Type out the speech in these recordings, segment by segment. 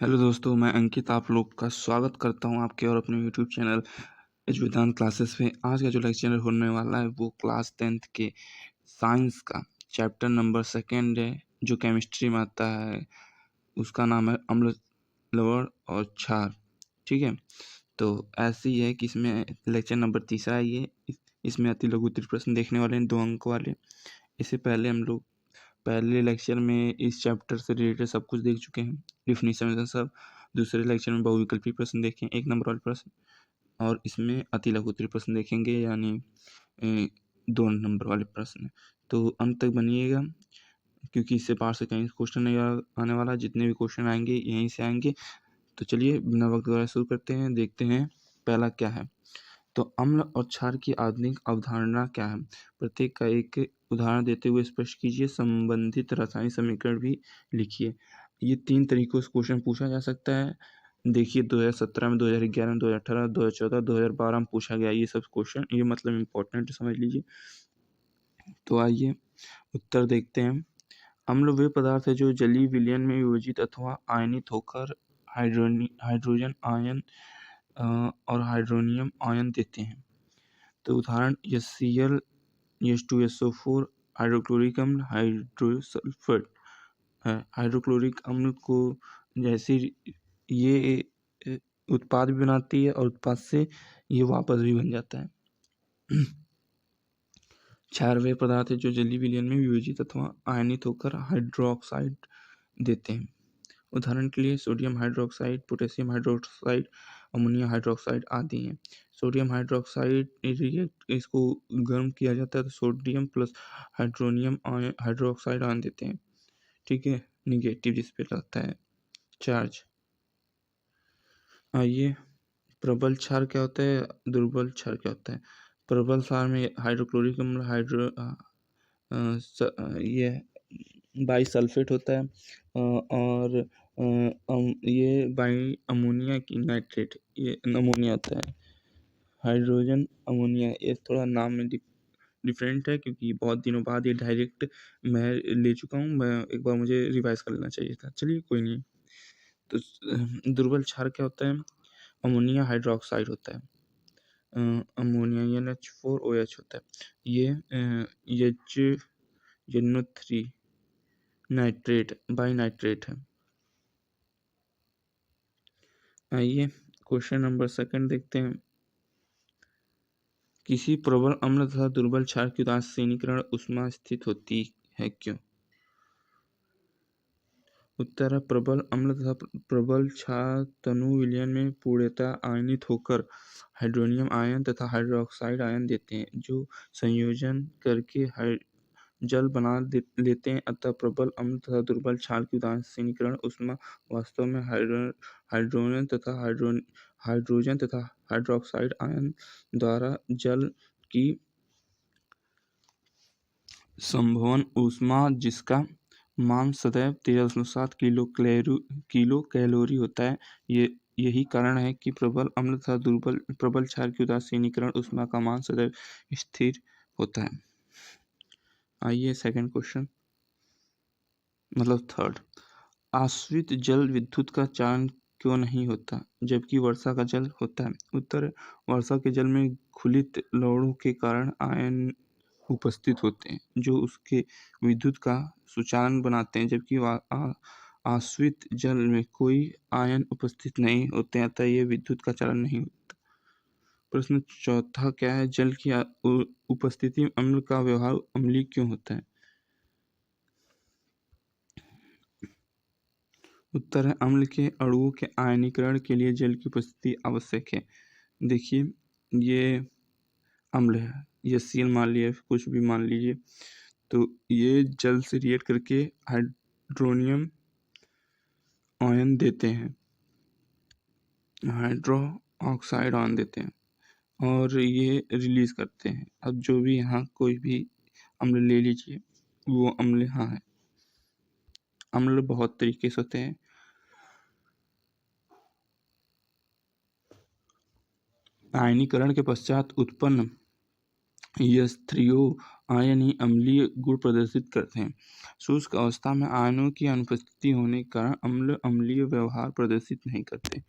Hello दोस्तों, मैं अंकित आप लोग का स्वागत करता हूं आपके और अपने यूट्यूब चैनल एच वेदांत क्लासेस में। आज का जो लेक्चर होने वाला है वो क्लास 10th के साइंस का चैप्टर नंबर 2 है, जो केमिस्ट्री में आता है। उसका नाम है अम्ल, लवण और क्षार। ठीक है, तो ऐसे ही है कि इसमें लेक्चर नंबर 3 है ये। इसमें अति लघु उत्तरीय प्रश्न देखने वाले हैं 2 अंक वाले। इससे पहले हम लोग पहले लेक्चर में इस चैप्टर से रिलेटेड सब कुछ देख चुके हैं, डिफिनीशन सब। दूसरे लेक्चर में बहुविकल्पी प्रश्न देखें, 1 नंबर वाले प्रश्न, और इसमें अति लघु उत्तरीय प्रश्न देखेंगे, यानी 2 नंबर वाले प्रश्न। तो अंत तक बनिएगा, क्योंकि इससे पार से कहीं क्वेश्चन नहीं आने वाला। जितने भी क्वेश्चन आएंगे यहीं से आएंगे। तो चलिए बिना वक्त गवाए शुरू करते हैं, देखते हैं पहला क्या है। तो अम्ल और क्षार की आधुनिक अवधारणा क्या है? प्रत्येक का एक उदाहरण देते हुए स्पष्ट कीजिए। संबंधित रासायनिक समीकरण भी लिखिए। ये 3 तरीकों से क्वेश्चन पूछा जा सकता है। देखिए 2017 में, 2011 में, 2018, 2014, 2012 में पूछा गया ये सब क्वेश्चन। ये मतलब इम्पोर्टेंट समझ लीजिए। तो आइए उत्तर देखते हैं। अम्ल वे पदार्थ है जो जलीय विलयन में विभाजित अथवा आयनित होकर हाइड्रोजन आयन और हाइड्रोनियम आयन देते हैं। तो उदाहरण HCl, H2SO4, हाइड्रोक्लोरिक अम्ल, हाइड्रोसल्फर है। हाइड्रोक्लोरिक अम्ल को जैसे ये उत्पाद भी बनाती है और उत्पाद से ये वापस भी बन जाता है। क्षार वे पदार्थ है जो जलीय विलयन में विभाजित अथवा आयनित होकर हाइड्रोक्साइड देते हैं। उदाहरण के लिए sodium hydroxide, potassium hydroxide, ammonia hydroxide आदि हैं। सोडियम हाइड्रोक्साइड इसको गर्म किया जाता है तो sodium plus hydronium hydroxide ion देते हैं। ठीक है, निगेटिव जिस पे लगता है चार्ज। आइए, प्रबल क्षार क्या होता है, दुर्बल क्षार क्या होता है? प्रबल क्षार में हाइड्रोक्लोरिक अम्ल ये बाइसल्फेट होता है, और ये बाई अमोनिया की नाइट्रेट, ये अमोनिया होता है। हाइड्रोजन अमोनिया, ये थोड़ा नाम में डिफरेंट है, क्योंकि बहुत दिनों बाद ये डायरेक्ट मैं ले चुका हूँ। मैं एक बार मुझे रिवाइज कर लेना चाहिए था। चलिए कोई नहीं। तो दुर्बल क्षार क्या होता है? अमोनिया हाइड्रोक्साइड होता है। अमोनिया NH4OH होता है। ये NO3 नाइट्रेट, बाई नाइट्रेट है। आइए क्वेश्चन नंबर 2 देखते हैं। किसी प्रबल अम्ल तथा दुर्बल क्षार की उदासीनीकरण ऊष्मा स्थित होती है क्यों? उत्तर है प्रबल अम्ल तथा प्रबल क्षार तनु विलयन में पूर्णतः आयनित होकर हाइड्रोनियम आयन तथा हाइड्रोक्साइड आयन देते हैं, जो संयोजन करके जल बना लेते हैं। अतः प्रबल अम्ल तथा दुर्बल क्षार की उदासीनीकरण ऊष्मा वास्तव में हाइड्रोजन तथा हाइड्रोक्साइड आयन द्वारा जल की संभवन ऊष्मा, जिसका मान सदैव 13.7 किलो कैलोरी होता है। यही कारण है कि प्रबल अम्ल तथा प्रबल क्षार की उदासीनीकरण ऊष्मा का मान सदैव स्थिर होता है। आइए सेकंड क्वेश्चन, मतलब थर्ड। आश्रित जल विद्युत का चालन क्यों नहीं होता, जबकि वर्षा का जल होता है? उत्तर, वर्षा के जल में खुलित लवणों के कारण आयन उपस्थित होते हैं, जो उसके विद्युत का सुचालन बनाते हैं, जबकि आश्रित जल में कोई आयन उपस्थित नहीं होते हैं, अतः ये विद्युत का चालन नहीं होता। प्रश्न चौथा क्या है? जल की उपस्थिति में अम्ल का व्यवहार अम्लीय क्यों होता है? उत्तर है, अम्ल के अणुओं के आयनीकरण के लिए जल की उपस्थिति आवश्यक है। देखिए ये अम्ल है, ये Cl मान लिया, कुछ भी मान लीजिए, तो ये जल से रिएक्ट करके हाइड्रोनियम आयन देते हैं, हाइड्रो ऑक्साइड आयन देते हैं और ये रिलीज करते हैं। अब जो भी यहाँ कोई भी अम्ल ले लीजिए, वो अम्ल यहाँ है। अम्ल बहुत तरीके से होते हैं। आयनीकरण के पश्चात उत्पन्न यह आयन ही अम्लीय गुण प्रदर्शित करते हैं। शुष्क अवस्था में आयनों की अनुपस्थिति होने के कारण अम्ल अम्लीय व्यवहार प्रदर्शित नहीं करते।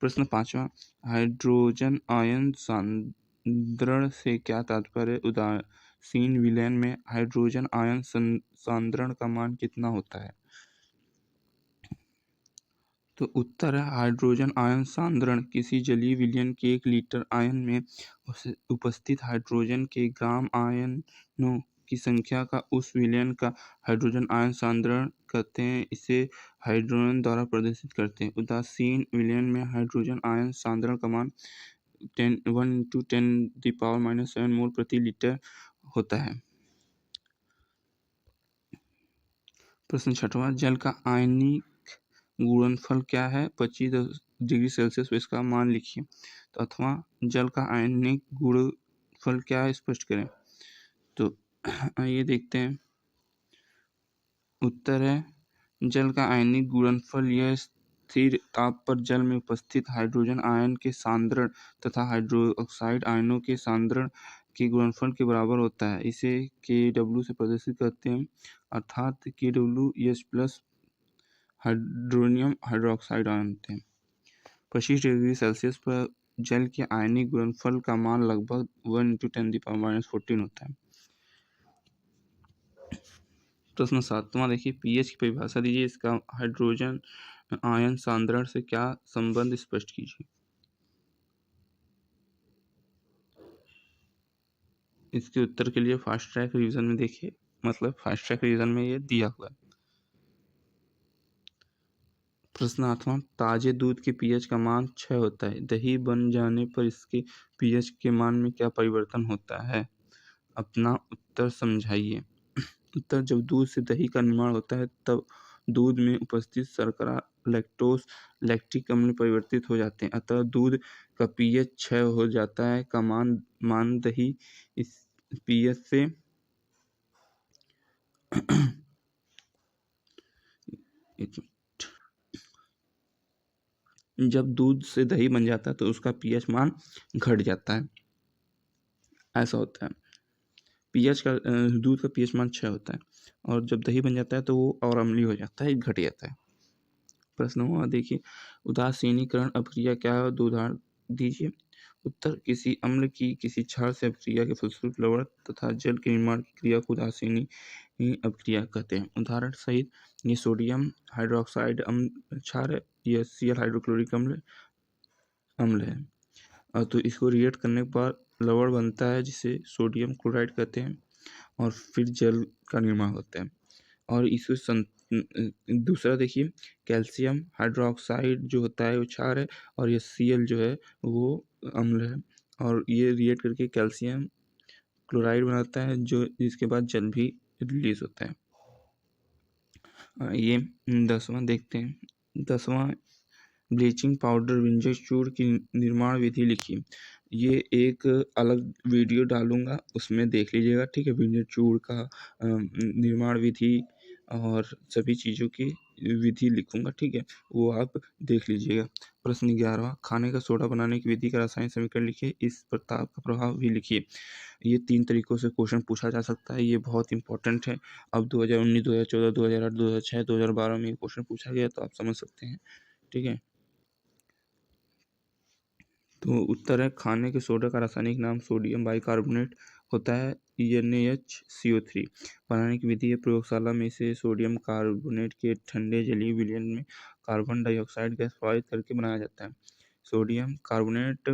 प्रश्न 5वां, हाइड्रोजन आयन सांद्रण से क्या तात्पर्य? उदासीन विलयन में हाइड्रोजन आयन सांद्रण का मान कितना होता है? तो उत्तर है हाइड्रोजन आयन सांद्रण किसी जलीय विलयन के 1 लीटर आयन में उपस्थित हाइड्रोजन के ग्राम आयनों की संख्या का उस विलयन का हाइड्रोजन आयन सांद्रण कहते हैं। इसे हाइड्रोजन द्वारा प्रदर्शित करते हैं। उदासीन विलयन में हाइड्रोजन आयन सांद्रण का मान 1 × 10⁻⁷ मोल प्रति लीटर होता है। प्रश्न 6वां, जल का आयनिक गुणनफल क्या है? 25 डिग्री सेल्सियस पर इसका मान लिखिए। तो अथवा जल का आयनिक गुणनफल क्या है, स्पष्ट करें। तो आइए देखते हैं। उत्तर है जल का आयनिक गुणनफल यह स्थिर ताप पर जल में उपस्थित हाइड्रोजन आयन के सांद्रण तथा हाइड्रोक्साइड आयनों के सांद्रण के गुणनफल के बराबर होता है। इसे Kw से प्रदर्शित करते हैं, अर्थात KW plus hydronium hydroxide ion होते हैं। 25 डिग्री सेल्सियस पर जल के आयनिक गुणनफल का मान लगभग 1 × 10⁻⁴ होता है। प्रश्न 7वां देखिए, पीएच की परिभाषा दीजिए। इसका हाइड्रोजन आयन सांद्रण से क्या संबंध, स्पष्ट कीजिए। इसके उत्तर के लिए फास्ट ट्रैक रिवीजन में देखिए, मतलब फास्ट ट्रैक रिवीजन में ये दिया हुआ है। प्रश्न 8वां, ताजे दूध के पीएच का मान 6 होता है। दही बन जाने पर इसके पीएच के मान में क्या परिवर्तन होता है? अपना उत्तर समझाइए। उत्तर, जब दूध से दही का निर्माण होता है तब दूध में उपस्थित शर्करा लैक्टोज लैक्टिक अम्ल में परिवर्तित हो जाते हैं, अतः दूध का पीएच 6 हो जाता है का मान दही इस पीएच से जब दूध से दही बन जाता है तो उसका पीएच मान घट जाता है, ऐसा होता है। पीएच का दूध का पीएच मान 6 होता है और जब दही बन जाता है तो वो और अम्लीय हो जाता है, घट जाता है। प्रश्न हुआ देखिए, उदासीनीकरण अपक्रिया क्या है? 2 उदाहरण दीजिए। उत्तर, किसी अम्ल की किसी क्षार से अपक्रिया के फलस्वरूप लवण तथा जल के निर्माण की क्रिया को उदासीनी अपक्रिया कहते हैं। उदाहरण सहित, ये सोडियम हाइड्रोक्साइड अम्ल क्षार है, यह Cl हाइड्रोक्लोरिक अम्ल है। तो इसको रिएक्ट करने पर लवण बनता है जिसे सोडियम क्लोराइड कहते हैं और फिर जल का निर्माण होता है। और इसको दूसरा देखिए, कैल्शियम हाइड्रोक्साइड जो होता है वो क्षार है और ये Cl जो है वो अम्ल है और ये रिएक्ट करके कैल्शियम क्लोराइड बनाता है जो जिसके बाद जल भी रिलीज होता है। ये 10वां देखते हैं। 10वां, ब्लीचिंग पाउडर व्यंजक चूर्ण की निर्माण विधि लिखिए। ये एक अलग वीडियो डालूंगा, उसमें देख लीजिएगा, ठीक है। व्यंजक चूर्ण का निर्माण विधि और सभी चीज़ों की विधि लिखूंगा, ठीक है, वो आप देख लीजिएगा। प्रश्न 11वां, खाने का सोडा बनाने की विधि का रासायनिक समीकरण लिखिए, इस प्रताप का प्रभाव भी लिखिए। ये 3 तरीकों से क्वेश्चन पूछा जा सकता है, ये बहुत इंपॉर्टेंट है। अब 2019, 2014, 2008, 2006, 2012 में ये क्वेश्चन पूछा गया तो आप समझ सकते हैं, ठीक है। तो उत्तर है, खाने के सोडा का रासायनिक नाम सोडियम बाइकार्बोनेट होता है, NaHCO3। बनाने की विधि है, प्रयोगशाला में इसे सोडियम कार्बोनेट के ठंडे जलीय विलयन में कार्बन डाइऑक्साइड गैस प्रभावित करके बनाया जाता है। Sodium carbonate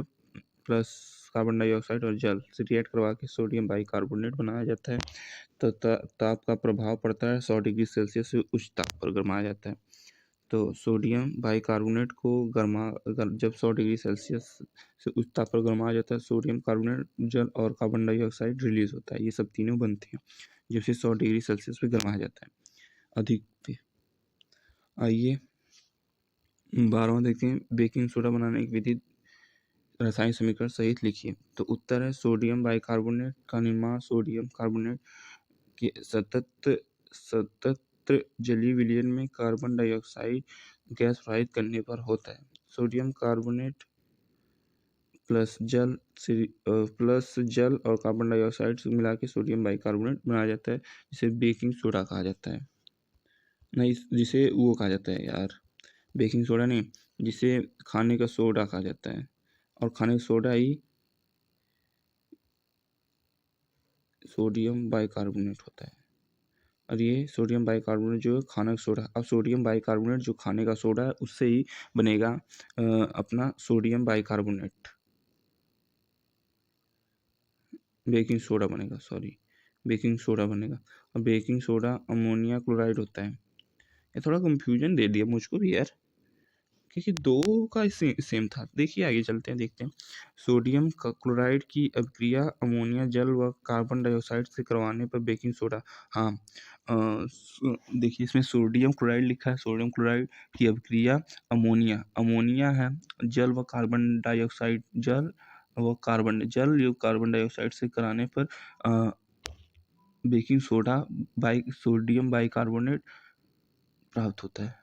plus carbon dioxide और जल से रिएक्ट करवा के सोडियम बाइकार्बोनेट बनाया जाता है। तो ताप का प्रभाव पड़ता है, 100 डिग्री सेल्सियस से उच्च ताप पर गरमाया जाता है। तो सोडियम बाइकार्बोनेट को जब 100 डिग्री सेल्सियस से उच्च ताप पर गरमाया जाता है, सोडियम कार्बोनेट, जल और कार्बन डाइऑक्साइड रिलीज होता है। ये सब तीनों बनते हैं जब से 100 डिग्री सेल्सियस पर गरमाया जाता है अधिक पे। आइए 12वां देखते हैं, बेकिंग सोडा बनाने की विधि रासायनिक समीकरण सहित लिखिए। तो उत्तर है, सोडियम बाइकार्बोनेट का निर्माण सोडियम कार्बोनेट के सतत जलीय विलयन में कार्बन डाइऑक्साइड गैस प्रभावित करने पर होता है। सोडियम कार्बोनेट प्लस जल और कार्बन डाइऑक्साइड से मिला के सोडियम बाइकार्बोनेट बनाया जाता है, जिसे बेकिंग सोडा कहा जाता है। नहीं, जिसे वो कहा जाता है यार, बेकिंग सोडा नहीं, जिसे खाने का सोडा कहा जाता है। और खाने का सोडा ही सोडियम बाइकार्बोनेट होता है। और ये सोडियम बाइकार्बोनेट जो है खाने का सोडा, अब सोडियम बाइकार्बोनेट जो खाने का सोडा है उससे ही बनेगा अपना सोडियम बाइकार्बोनेट, बेकिंग सोडा बनेगा, सॉरी, बेकिंग सोडा बनेगा। और बेकिंग सोडा अमोनिया क्लोराइड होता है। ये थोड़ा कंफ्यूजन दे दिया मुझको भी यार, क्योंकि दो का सेम था। देखिए आगे चलते हैं, देखते हैं। सोडियम क्लोराइड की अभिक्रिया अमोनिया जल व कार्बन डाइऑक्साइड से करवाने पर बेकिंग सोडा। हाँ, देखिए इसमें सोडियम क्लोराइड लिखा है, सोडियम क्लोराइड की अभिक्रिया अमोनिया है, जल व कार्बन डाइऑक्साइड, जल युक्त कार्बन डाइऑक्साइड से कराने पर बेकिंग सोडा सोडियम बाइकार्बोनेट प्राप्त होता है।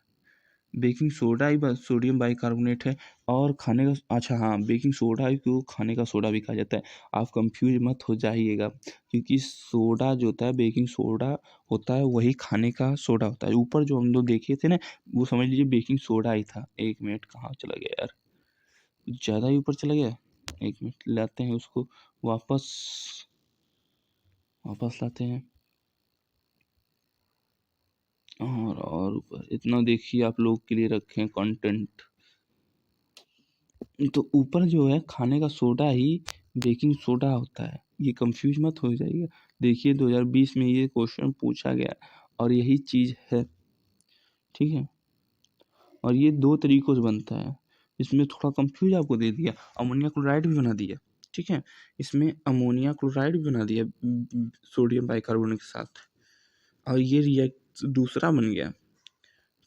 बेकिंग सोडा ही सोडियम बाइकार्बोनेट है। और खाने का, अच्छा हाँ, बेकिंग सोडा ही को खाने का सोडा भी कहा जाता है। आप कंफ्यूज मत हो जाइएगा, क्योंकि सोडा जो होता है, बेकिंग सोडा होता है, वही खाने का सोडा होता है। ऊपर जो हम लोग देखे थे ना, वो समझ लीजिए बेकिंग सोडा ही था। एक मिनट, कहाँ चला गया यार, ज़्यादा ही ऊपर चला गया। एक मिनट, लाते हैं उसको वापस लाते हैं। और ऊपर इतना देखिए, आप लोग के लिए रखें कंटेंट। तो ऊपर जो है खाने का सोडा ही बेकिंग सोडा होता है, ये कंफ्यूज मत हो जाइएगा। देखिए 2020 में ये क्वेश्चन पूछा गया और यही चीज़ है, ठीक है। और ये दो तरीकों से बनता है, इसमें थोड़ा कंफ्यूज आपको दे दिया। अमोनिया क्लोराइड भी बना दिया, ठीक है, इसमें अमोनिया क्लोराइड भी बना दिया सोडियम बाइकार्बोनेट के साथ। और ये रिएक्ट दूसरा बन गया,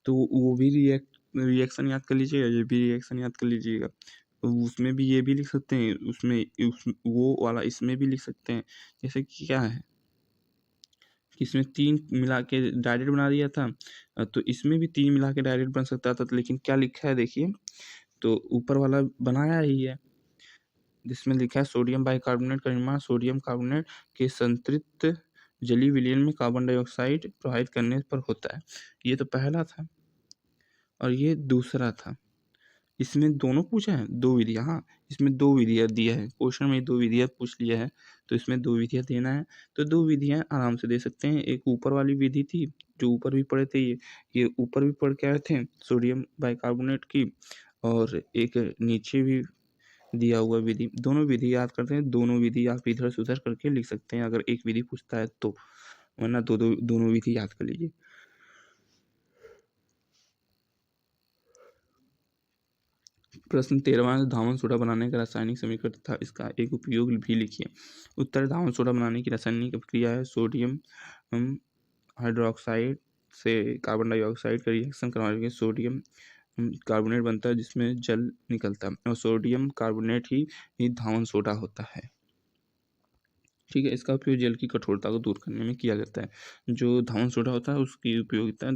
तो वो भी रिएक्शन याद कर लीजिएगा, ये भी रिएक्शन याद कर लीजिएगा। तो उसमें भी ये भी लिख सकते हैं, वो वाला इसमें भी लिख सकते हैं। जैसे कि क्या है कि इसमें 3 मिला के डायरेक्ट बना दिया था, तो इसमें भी 3 मिला के डायरेक्ट बन सकता था। तो लेकिन क्या लिखा है देखिए, तो ऊपर वाला बनाया ही है, जिसमें लिखा है सोडियम बाइकार्बोनेट का निर्माण सोडियम कार्बोनेट के संतृप्त जलीय विलयन में कार्बन डाइऑक्साइड प्रवाहित करने पर होता है। ये तो पहला था और ये दूसरा था। इसमें दोनों पूछा है, दो विधियाँ, हाँ, इसमें दो विधियाँ दिया है, क्वेश्चन में दो विधियाँ पूछ लिया है, तो इसमें दो विधियाँ देना है। तो दो विधियाँ आराम से दे सकते हैं। एक ऊपर वाली विधि थी जो ऊपर भी पढ़े थे, ये ऊपर भी पढ़ के आए थे सोडियम बाइकार्बोनेट की, और एक नीचे भी दिया हुआ विधि। दोनों विधि याद करते हैं, दोनों विधि आप इधर से उधर करके लिख सकते हैं अगर एक विधि पूछता है तो, वरना दोनों विधि याद कर लीजिए। प्रश्न 13वां, धावन सोडा बनाने का रासायनिक समीकरण तथा इसका एक उपयोग भी लिखिए। उत्तर, धावन सोडा बनाने की रासायनिक प्रक्रिया है सोडियम हाइड्रोक्साइड से कार्बन डाइऑक्साइड का रिएक्शन करवाने के सोडियम कार्बोनेट बनता है, जिसमें जल निकलता है, और सोडियम कार्बोनेट ही धावन सोडा होता है, ठीक है। इसका उपयोग जल की कठोरता को दूर करने में किया जाता है। जो धावन सोडा होता है उसकी उपयोगिता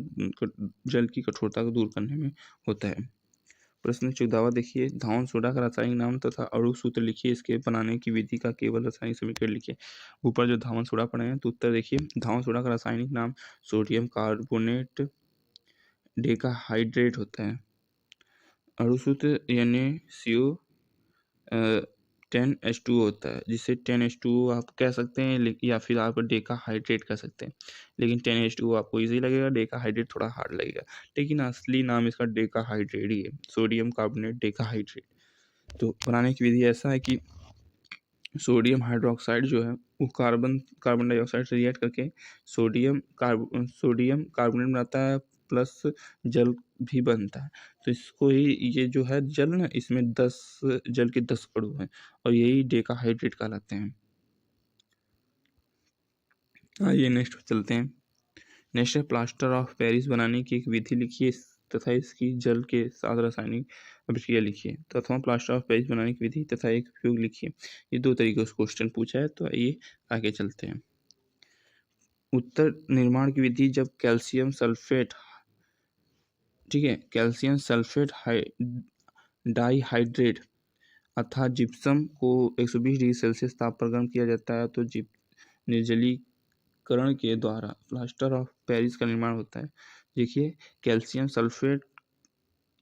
जल की कठोरता को दूर करने में होता है। प्रश्न 14वां देखिए, धावन सोडा का रासायनिक नाम तथा अणु सूत्र लिखिए, इसके बनाने की विधि का केवल रासायनिक समीकरण लिखिए। ऊपर जो धावन सोडा पढ़े हैं, तो उत्तर देखिए, धावन सोडा का रासायनिक नाम सोडियम कार्बोनेट डेकाहाइड्रेट होता है। अणु सूत्र NaCO 10H2O होता है, जिसे 10H2O आप कह सकते हैं, या फिर आप डेकाहाइड्रेट कह सकते हैं। लेकिन 10H2O आपको इजी लगेगा, डेकाहाइड्रेट थोड़ा हार्ड लगेगा, लेकिन असली नाम इसका डेकाहाइड्रेट ही है, सोडियम कार्बोनेट डेकाहाइड्रेट। तो बनाने की विधि ऐसा है कि सोडियम हाइड्रोक्साइड जो है वो कार्बन डाइऑक्साइड से रिएक्ट करके सोडियम कार्बोनेट बनाता है, प्लस जल भी बनता है। तो इसको ही, ये जो है जल ना, इसमें 10 जल के 10 अणु हैं और यही डेकाहाइड्रेट कहलाते हैं। आइए नेक्स्ट चलते हैं। नेक्स्ट है प्लास्टर ऑफ पेरिस बनाने की एक विधि लिखिए तथा इसकी जल के साथ रासायनिक अभिक्रिया लिखिए। तथा प्लास्टर ऑफ पेरिस बनाने की विधि तथा एक उपयोग लिखिए। ये दो तरीके से क्वेश्चन पूछा है, तो आइए आगे चलते हैं। उत्तर, निर्माण की विधि, जब कैल्शियम सल्फेट, ठीक है, कैल्शियम सल्फेट डाइहाइड्रेट अर्थात जिप्सम को 120 डिग्री सेल्सियस ताप पर गर्म किया जाता है तो निर्जलीकरण के द्वारा प्लास्टर ऑफ पेरिस का निर्माण होता है। देखिए, कैल्शियम सल्फेट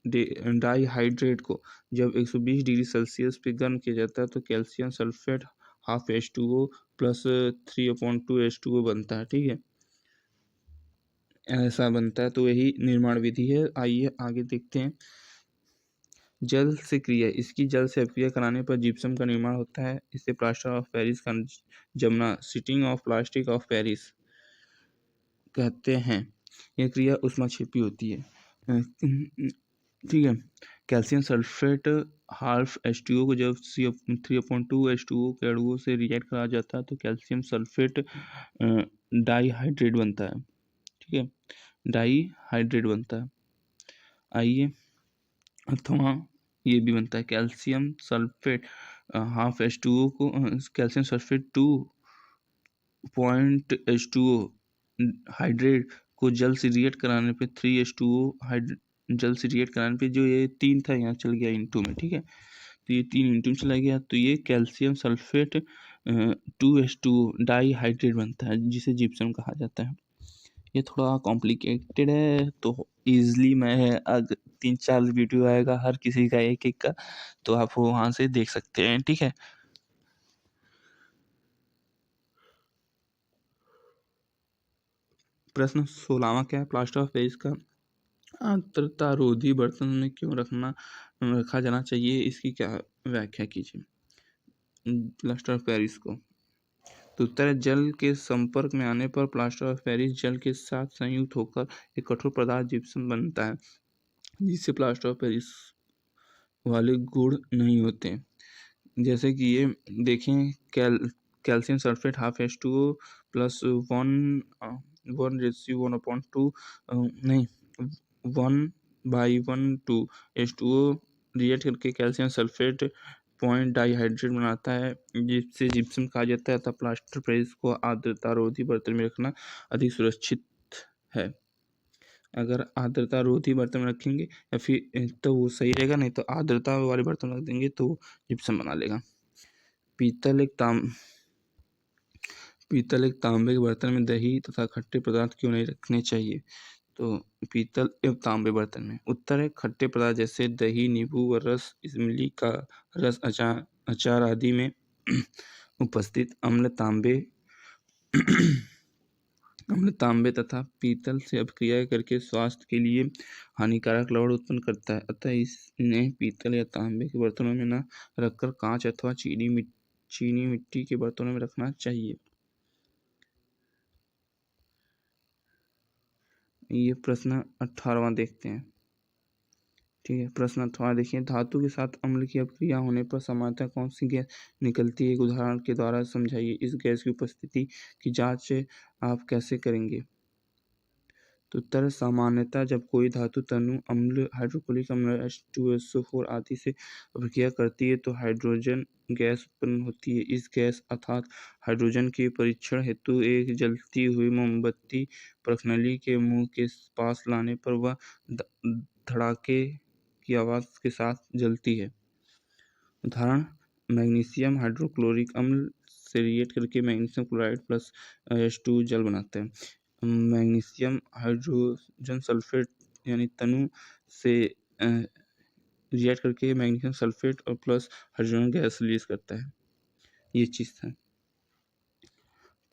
डाइहाइड्रेट को जब 120 डिग्री सेल्सियस पे गर्म किया जाता है तो calcium sulphate half H2O plus 3/2 H2O बनता है। ठीक है, ऐसा बनता है, तो यही निर्माण विधि है। आइए आगे देखते हैं। जल से क्रिया, इसकी जल से अभिक्रिया कराने पर जिप्सम का निर्माण होता है। इसे प्लास्टर ऑफ पेरिस का जमना, setting of plastic of Paris कहते हैं। यह क्रिया ऊष्माक्षेपी होती है। ठीक है, कैल्शियम सल्फेट हाफ H2O को जब 3/2 H2O के अणुओं से रिएक्ट करा जाता है तो कैल्शियम सल्फेट डाइहाइड्रेट बनता है। ठीक है, डाइहाइड्रेट बनता है। आइए, अथवा ये भी बनता है कैल्शियम सल्फेट हाफ H2O को कैल्शियम सल्फेट 2.H2O हाइड्रेट को जल से रिएक्ट कराने पे 3H2O जल से रिएक्ट कराने पे, जो ये 3 था यहाँ चल गया इंटू में। ठीक है, तो ये 3 इंटू में चला गया तो ये कैल्शियम सल्फेट 2H2O डाइहाइड्रेट बनता है जिसे जिप्सम कहा जाता है। ये थोड़ा कॉम्प्लिकेटेड है तो ईजिली मैं अगर 3-4 वीडियो आएगा हर किसी का एक एक का, तो आप वहाँ से देख सकते हैं। ठीक है, प्रश्न 16वां क्या है, प्लास्टर ऑफ पेरिस का आर्द्रतारोधी बर्तन में क्यों रखा जाना चाहिए, इसकी क्या व्याख्या कीजिए। प्लास्टर ऑफ पेरिस को, तो उत्तर है जल के संपर्क में आने पर प्लास्टर ऑफ पेरिस जल के साथ संयुक्त होकर एक कठोर पदार्थ जिप्सम बनता है, जिससे प्लास्टर ऑफ पेरिस वाले गुण नहीं होते। जैसे कि ये देखें, calcium sulphate half H2O plus 1:1 नहीं 1/1 H2O रिएक्ट करके कैल्शियम सल्फेट पॉइंट डाइहाइड्रेट बनाता है, जिससे जिप्सम कहा जाता है। अतः प्लास्टर पेरिस को आर्द्रतारोधी बर्तन में रखना अधिक सुरक्षित है। अगर आर्द्रता रोधी बर्तन में रखेंगे या फिर तो वो सही रहेगा, नहीं तो आर्द्रता वाले बर्तन रख देंगे तो जिप्सम बना लेगा। पीतल एक तांबे के बर्तन में दही तथा खट्टे पदार्थ क्यों नहीं रखने चाहिए, तो पीतल एवं तांबे बर्तन में उत्तर है खट्टे पदार्थ जैसे दही, नींबू व रस, इमली का रस, अचार आदि में उपस्थित अम्ल तांबे तथा पीतल से अपक्रिया करके स्वास्थ्य के लिए हानिकारक लवण उत्पन्न करता है। अतः इन्हें पीतल या तांबे के बर्तनों में न रखकर कांच अथवा चीनी मिट्टी के बर्तनों में रखना चाहिए। ये प्रश्न 18वां देखते हैं। ठीक है, प्रश्न 18 देखिए, धातु के साथ अम्ल की अपक्रिया होने पर सामान्यतः कौन सी गैस निकलती है, एक उदाहरण के द्वारा समझाइए। इस गैस की उपस्थिति की जांच आप कैसे करेंगे, तो उत्तर सामान्यतः जब कोई धातु तनु अम्ल, हाइड्रोक्लोरिक अम्ल, H2SO4 आदि से अपक्रिया करती है तो हाइड्रोजन गैस उत्पन्न होती है। इस गैस अर्थात हाइड्रोजन के परीक्षण हेतु एक जलती हुई मोमबत्ती परखनली के मुंह के पास लाने पर वह धड़ाके की आवाज़ के साथ जलती है। उदाहरण, मैग्नीशियम हाइड्रोक्लोरिक अम्ल से रिएक्ट करके मैग्नीशियम क्लोराइड प्लस H2 जल बनाते हैं। मैग्नीशियम हाइड्रोजन सल्फेट यानी तनु से रिएक्ट करके मैग्नीशियम सल्फेट और प्लस हाइड्रोजन गैस रिलीज करता है। ये चीज़ था।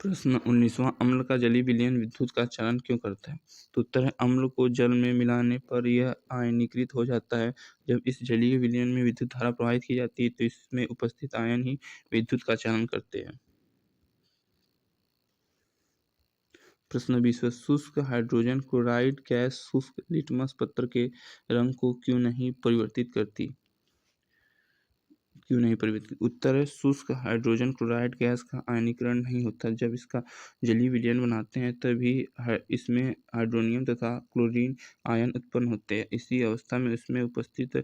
प्रश्न 19वां, अम्ल का जलीय विलयन विद्युत का चालन क्यों करता है, तो उत्तर है अम्ल को जल में मिलाने पर यह आयनीकृत हो जाता है। जब इस जलीय विलयन में विद्युत धारा प्रवाहित की जाती है तो इसमें उपस्थित आयन ही विद्युत का चालन करते हैं। प्रश्न 20, शुष्क हाइड्रोजन क्लोराइड गैस शुष्क लिटमस पत्र के रंग को क्यों नहीं परिवर्तित करती, उत्तर है शुष्क हाइड्रोजन क्लोराइड गैस का आयनीकरण नहीं होता। जब इसका जलीय विलयन बनाते हैं तभी इसमें हाइड्रोनियम तथा क्लोरीन आयन उत्पन्न होते हैं। इसी अवस्था में इसमें उपस्थित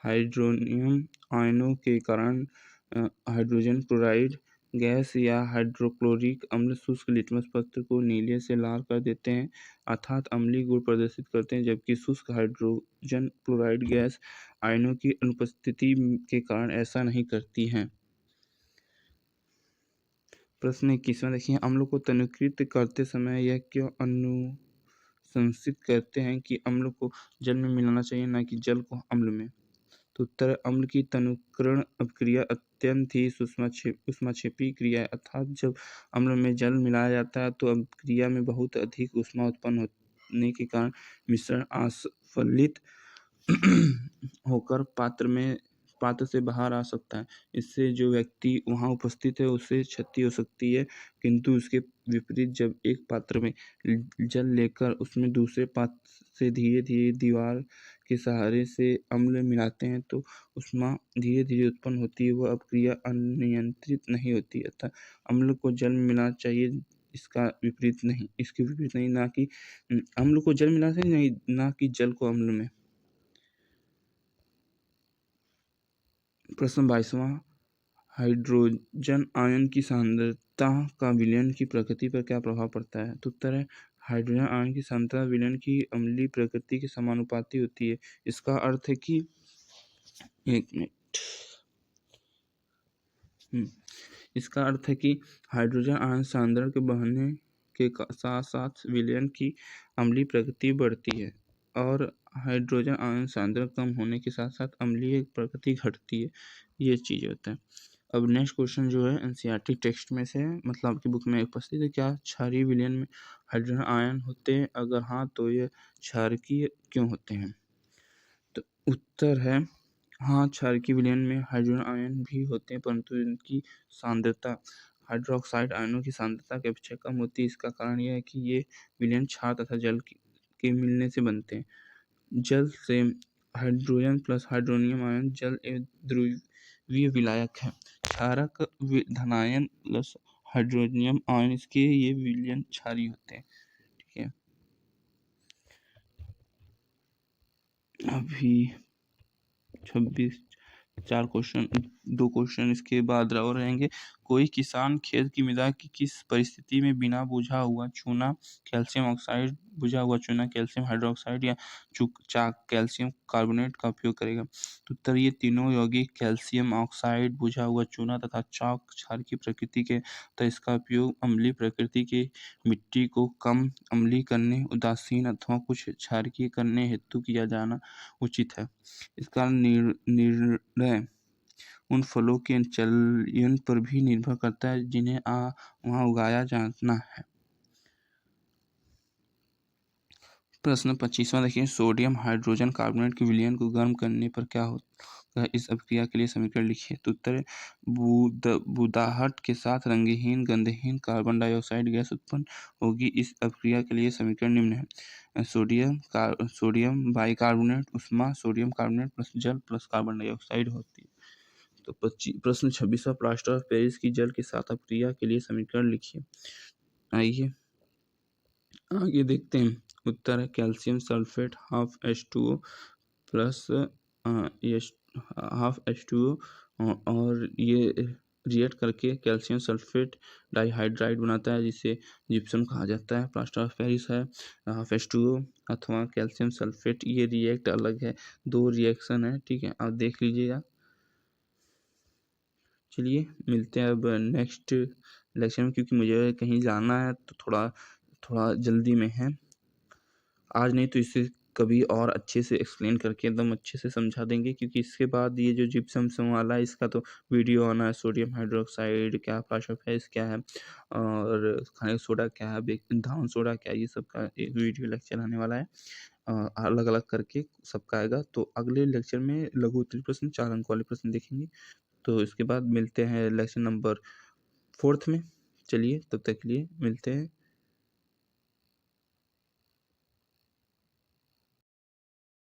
हाइड्रोनियम आयनों के कारण हाइड्रोजन क्लोराइड गैस या हाइड्रोक्लोरिक अम्ल शुष्क लिटमस पत्र को नीले से लाल कर देते हैं, अर्थात अम्लीय गुण प्रदर्शित करते हैं, जबकि शुष्क हाइड्रोजन क्लोराइड गैस आयनों की अनुपस्थिति के कारण ऐसा नहीं करती हैं। प्रश्न 21वां देखिए, अम्लों को तनुकृत करते समय यह क्यों अनुशंसित करते हैं कि अम्ल को जल में मिलाना चाहिए, न कि जल को अम्ल में? तो उत्तर, अम्ल की तनुकरण अभिक्रिया अत्यंत ही ऊष्माक्षेपी क्रिया है, अर्थात जब अम्ल में जल मिलाया जाता है तो अभिक्रिया में बहुत अधिक ऊष्मा उत्पन्न होने के कारण मिश्रण अस्फलित होकर पात्र से बाहर आ सकता है। इससे जो व्यक्ति वहाँ उपस्थित है उसे क्षति हो सकती है, किंतु उसके विपरीत जब एक पात्र में जल लेकर उसमें दूसरे पात्र से धीरे धीरे दीवार के सहारे से अम्ल मिलाते हैं तो ऊष्मा धीरे धीरे उत्पन्न होती है, वह अपक्रिया अनियंत्रित नहीं होती, अतः अम्ल को जल में मिलाना चाहिए, इसके विपरीत नहीं, ना कि अम्ल को जल मिलाना चाहिए, नहीं ना कि जल को अम्ल में। प्रश्न 22वां, हाइड्रोजन आयन की सांद्रता का विलयन की प्रकृति पर क्या प्रभाव पड़ता है? तो उत्तर है, हाइड्रोजन आयन की सांद्रता विलयन की अम्लीय प्रकृति के समानुपाती होती है। इसका अर्थ है कि इसका अर्थ है कि हाइड्रोजन आयन सांद्रण के बढ़ने के साथ साथ विलयन की अम्लीय प्रकृति बढ़ती है और हाइड्रोजन आयन सांद्रण कम होने के साथ साथ अम्लीय प्रकृति घटती है। ये चीज़ होता है। अब नेक्स्ट क्वेश्चन जो है एनसीईआरटी टेक्स्ट में से है, मतलब आपकी बुक में उपस्थित है, क्या क्षारीय विलयन में हाइड्रोजन आयन होते हैं? अगर हाँ तो ये क्षारकीय क्यों होते हैं? तो उत्तर है हाँ, क्षारकीय विलयन में हाइड्रोजन आयन भी होते हैं, परंतु इनकी सांद्रता हाइड्रोक्साइड आयनों की सांद्रता की अपेक्षा कम होती है। इसका कारण यह है कि ये विलयन क्षार तथा जल के मिलने से बनते हैं। जल से हाइड्रोजन प्लस हाइड्रोनियम आयन जल एवं ध्रुवीय विलायक है। क्षारक धनायन प्लस हाइड्रोनियम आयन इसके ये विलयन क्षारीय होते हैं। ठीक है, अभी 26 दो क्वेश्चन इसके बाद और रहेंगे। कोई किसान खेत की मृदा की किस परिस्थिति में बिना बुझा हुआ चूना कैल्शियम ऑक्साइड, बुझा हुआ चूना कैल्शियम हाइड्रोक्साइड या कैल्शियम कार्बोनेट का उपयोग करेगा? तो उत्तर, ये तीनों यौगिक कैल्शियम ऑक्साइड, बुझा हुआ चूना तथा चॉक क्षार की प्रकृति के, तो इसका उपयोग अम्लीय प्रकृति की मिट्टी को कम अम्लीय करने, उदासीन अथवा कुछ क्षारकीय करने हेतु किया जाना उचित है। इसका निर्णय उन फलों के चयन पर भी निर्भर करता है जिन्हें वहाँ उगाया जाना है। प्रश्न 25वां देखिए, सोडियम हाइड्रोजन कार्बोनेट के विलयन को गर्म करने पर क्या होता है? इस अभिक्रिया के लिए समीकरण लिखिए। तो उत्तर है, बुदाहट के साथ रंगहीन गंधहीन कार्बन डाइऑक्साइड गैस उत्पन्न होगी। इस अभिक्रिया के लिए समीकरण निम्न है। सोडियम बाइकार्बोनेट ऊष्मा सोडियम कार्बोनेट प्लस जल प्लस कार्बन डाइऑक्साइड होती है। तो प्रश्न 26वां, प्लास्टर ऑफ पेरिस की जल के साथ अभिक्रिया के लिए समीकरण लिखिए। आइए आगे देखते हैं। उत्तर है, calcium sulphate half H2O plus half H2O और ये रिएक्ट करके कैल्शियम सल्फेट डाइहाइड्राइड बनाता है, जिसे जिप्सम कहा जाता है। प्लास्टर ऑफ पेरिस है हाफ H2O अथवा कैल्शियम सल्फेट, ये रिएक्ट अलग है, दो रिएक्शन है। ठीक है, आप देख लीजिएगा। चलिए मिलते हैं अब नेक्स्ट लेक्चर में, क्योंकि मुझे कहीं जाना है तो थोड़ा जल्दी में है। आज नहीं तो इसे कभी और अच्छे से एक्सप्लेन करके एकदम अच्छे से समझा देंगे, क्योंकि इसके बाद ये जो जिप्सम वाला है इसका तो वीडियो आना है। सोडियम हाइड्रोक्साइड क्या, प्लास्टर ऑफ पेरिस क्या है और खाने सोडा क्या है, धान सोडा क्या है, ये सब का एक वीडियो लेक्चर आने वाला है। अलग अलग करके सबका आएगा। तो अगले लेक्चर में लघु उत्तरीय प्रश्न 4 अंक वाले प्रश्न देखेंगे। तो इसके बाद मिलते हैं लेक्चर नंबर 4 में। चलिए तब तक के लिए मिलते हैं।